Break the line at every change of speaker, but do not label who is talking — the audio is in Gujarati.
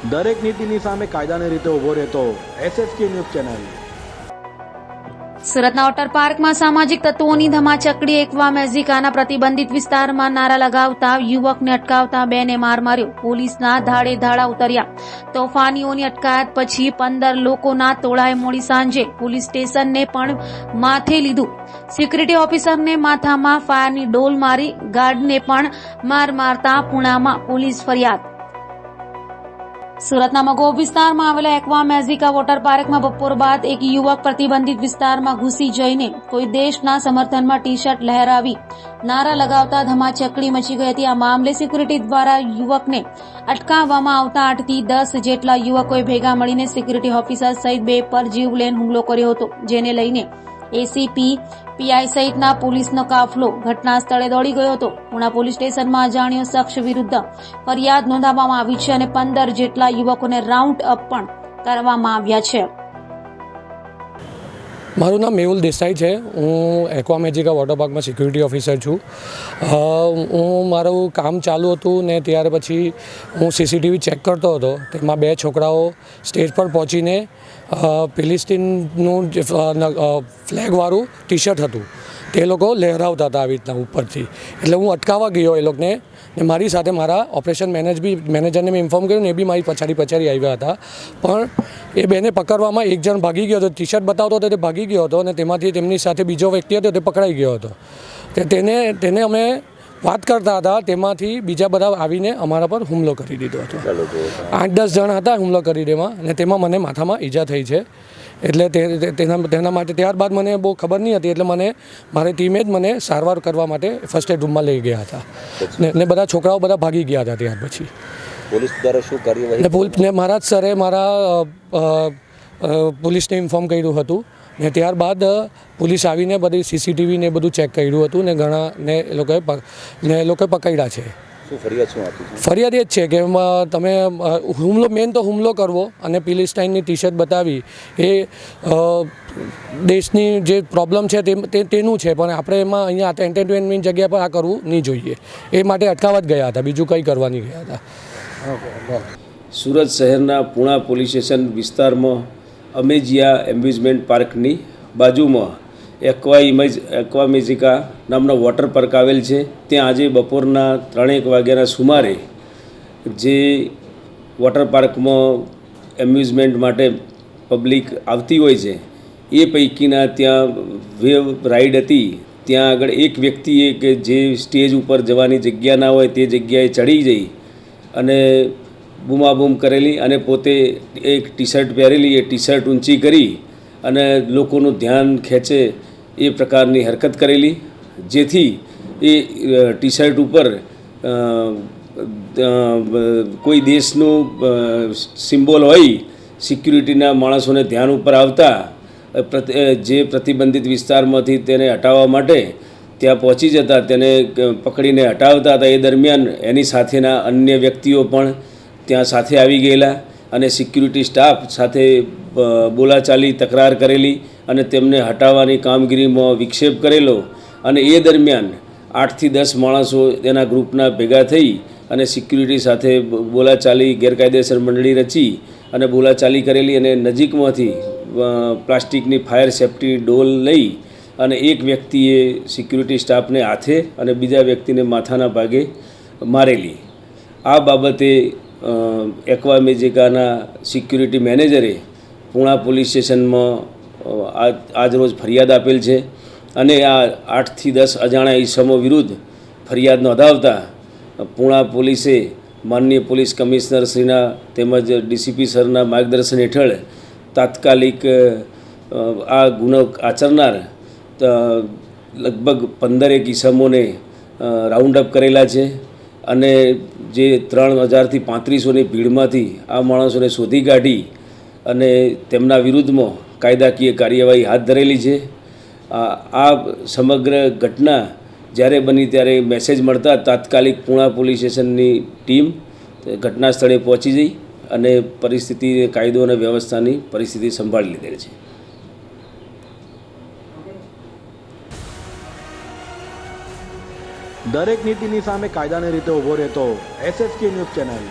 દરેક નીતિની સામે કાયદાની રીતે ઊભો રહેતો SSK ન્યૂઝ ચેનલ।
સુરતના વોટર પાર્કમાં સામાજિક તત્વોની ધમાચકડી એકવા મેઝિકાના પ્રતિબંધિત વિસ્તારમાં નારા લગાવતા યુવકને અટકાવતા બેને માર માર્યો। પોલીસના ધાડે ધાડા ઉતર્યા। તોફાનીઓની અટકાયત પછી 15 લોકોના ટોળાએ મોડી સાંજે પોલીસ સ્ટેશનને પણ માથે લીધું। સિક્યુરિટી ઓફિસરને માથામાં ફાયરની ડોલ મારી, ગાર્ડને પણ માર મારતા પુણામાં પોલીસ ફરિયાદ। સુરતના મગોબ વિસ્તારમાં આવેલા એકવા મેઝિકા વોટર પાર્કમાં બપોર બાદ એક યુવક પ્રતિબંધિત વિસ્તારમાં ઘૂસી જઈને કોઈ દેશના સમર્થનમાં ટી-શર્ટ લહેરાવી નારા લગાવતા ધમાચકડી મચી ગઈ હતી। આ મામલે સિક્યુરિટી દ્વારા યુવકને અટકાવવામાં આવતા 8 થી 10 જેટલા યુવકોએ ભેગા મળીને સિક્યુરિટી ઓફિસર સહિત 2 પર જીવલેણ હુમલો કર્યો હતો, જેને લઈને એસીપી, પીઆઈ સહિતના પોલીસનો કાફલો ઘટના સ્થળે દોડી ગયો હતો। પુણા પોલીસ સ્ટેશનમાં અજાણ્યો શખ્સ વિરુદ્ધ ફરિયાદ નોંધાવવામાં આવી છે અને 15 જેટલા યુવકોને રાઉન્ડ અપ પણ કરવામાં આવ્યા છે।
મારું નામ મેહુલ દેસાઈ છે। હું એકવા મેજિકા વોટર પાર્કમાં સિક્યુરિટી ઓફિસર છું। હું મારું કામ ચાલુ હતું ને ત્યારે પછી હું સીસીટીવી ચેક કરતો હતો। તેમાં 2 છોકરાઓ સ્ટેજ પર પહોંચીને પેલેસ્ટીનનું જે ફ્લેગવાળું ટી શર્ટ હતું તે લોકો લહેરાવતા હતા આવી રીતના ઉપરથી। એટલે હું અટકાવવા ગયો એ લોકોને, ને મારી સાથે મારા ઓપરેશન મેનેજરને મેં ઇન્ફોર્મ કર્યું ને એ બી મારી પછાડી આવ્યા હતા। પણ એ બેને પકડવામાં એક જણ ભાગી ગયો હતો, ટી શર્ટ બતાવતો હતો તે ભાગી ગયો હતો અને તેમાંથી તેમની સાથે બીજો વ્યક્તિ હતો તે પકડાઈ ગયો હતો। તેને અમે વાત કરતા હતા, તેમાંથી બીજા બધા આવીને અમારા પર હુમલો કરી દીધો હતો। 8-10 જણ હતા હુમલો કરી દેમાં, અને તેમાં મને માથામાં ઈજા થઈ છે। એટલે તેના માટે ત્યારબાદ મને બહુ ખબર નહીં હતી, એટલે મારી ટીમે જ મને સારવાર કરવા માટે ફર્સ્ટ એડ રૂમમાં લઈ ગયા હતા ને બધા છોકરાઓ બધા ભાગી ગયા હતા। ત્યાર પછી
પોલીસ દ્વારા શું કાર્યવાહી?
મારા જ સરે મારા પોલીસને ઇન્ફોર્મ કર્યું હતું ને ત્યારબાદ પોલીસ આવીને બધી સીસીટીવીને બધું ચેક કર્યું હતું ને ઘણાને એ લોકોએ પકડ્યા છે। ફરિયાદ એ જ છે કે તમે મેન તો હુમલો કરવો અને પેલેસ્ટાઇનની ટી શર્ટ બતાવી એ દેશની જે પ્રોબ્લેમ છે તેનું છે, પણ આપણે એમાં અહીંયા એન્ટરટેનમેન્ટ જગ્યા પર આ કરવું નહીં જોઈએ। એ માટે અટકાવવા જ ગયા હતા, બીજું કંઈ કરવા નહીં ગયા હતા।
સુરત શહેરના પુણા પોલીસ સ્ટેશન વિસ્તારમાં અમેજિયા એમ્યુઝમેન્ટ પાર્કની બાજુમાં એકવા મેજિકા નામનો વોટર પાર્ક આવેલ છે। ત્યાં આજે બપોરના 3 વાગ્યાના સુમારે જે વોટર પાર્કમાં એમ્યુઝમેન્ટ માટે પબ્લિક આવતી હોય છે એ પૈકીના ત્યાં વેવ રાઈડ હતી। ત્યાં આગળ એક વ્યક્તિએ કે જે સ્ટેજ ઉપર જવાની જગ્યા ના હોય તે જગ્યાએ ચડી જઈ અને બૂમાબૂમ કરેલી અને પોતે એક ટી શર્ટ પહેરેલી એ ટી શર્ટ ઊંચી કરી અને લોકોનું ધ્યાન ખેંચે એ પ્રકારની હરકત કરેલી, જેથી એ ટી શર્ટ ઉપર કોઈ દેશનું સિમ્બોલ હોય સિક્યુરિટીના માણસોને ધ્યાન ઉપર આવતા જે પ્રતિબંધિત વિસ્તારમાંથી તેને હટાવવા માટે ત્યાં પહોંચી જતા તેને પકડીને હટાવતા હતા। એ દરમિયાન એની સાથેના અન્ય વ્યક્તિઓ પણ ત્યાં સાથે આવી ગયેલા અને સિક્યુરિટી સ્ટાફ સાથે બોલાચાલી તકરાર કરેલી અને તેમને હટાવવાની કામગીરીમાં વિક્ષેપ કરેલો અને એ દરમિયાન 8 થી 10 માણસો તેના ગ્રુપના ભેગા થઈ અને સિક્યુરિટી સાથે બોલાચાલી ગેરકાયદેસર મંડળી રચી અને બોલાચાલી કરેલી અને નજીકમાંથી પ્લાસ્ટિકની ફાયર સેફ્ટી ડોલ લઈ અને એક વ્યક્તિએ સિક્યુરિટી સ્ટાફને હાથે અને બીજા વ્યક્તિને માથાના ભાગે મારેલી। આ બાબતે એકવા મેજિકાના સિક્યુરિટી મેનેજરે પુણા પોલીસ સ્ટેશનમાં આજરોજ ફરિયાદ આપેલ છે અને આ 8 થી 10 અજાણ્યા ઈસમો વિરુદ્ધ ફરિયાદ નોંધાવતા પુણા પોલીસે માનનીય પોલીસ કમિશનર શ્રીના તેમજ ડીસીપી સરના માર્ગદર્શન હેઠળ તાત્કાલિક આ ગુનો આચરનાર લગભગ 15 ઈસમોને રાઉન્ડ અપ કરેલા છે અને જે 3000 થી 3500ની ભીડમાંથી આ માણસોને શોધી કાઢી અને તેમના વિરુદ્ધમાં કાયદાકીય કાર્યવાહી હાથ ધરેલી છે। આ સમગ્ર ઘટના જ્યારે બની ત્યારે મેસેજ મળતા તાત્કાલિક પુણા પોલીસ સ્ટેશનની ટીમ ઘટના સ્થળે પહોંચી જઈ અને પરિસ્થિતિ, કાયદો અને વ્યવસ્થાની પરિસ્થિતિ સંભાળી લીધેલ છે।
દરેક નીતિની સામે કાયદાની રીતે ઊભો રહેતો SSK ન્યૂઝ ચેનલ।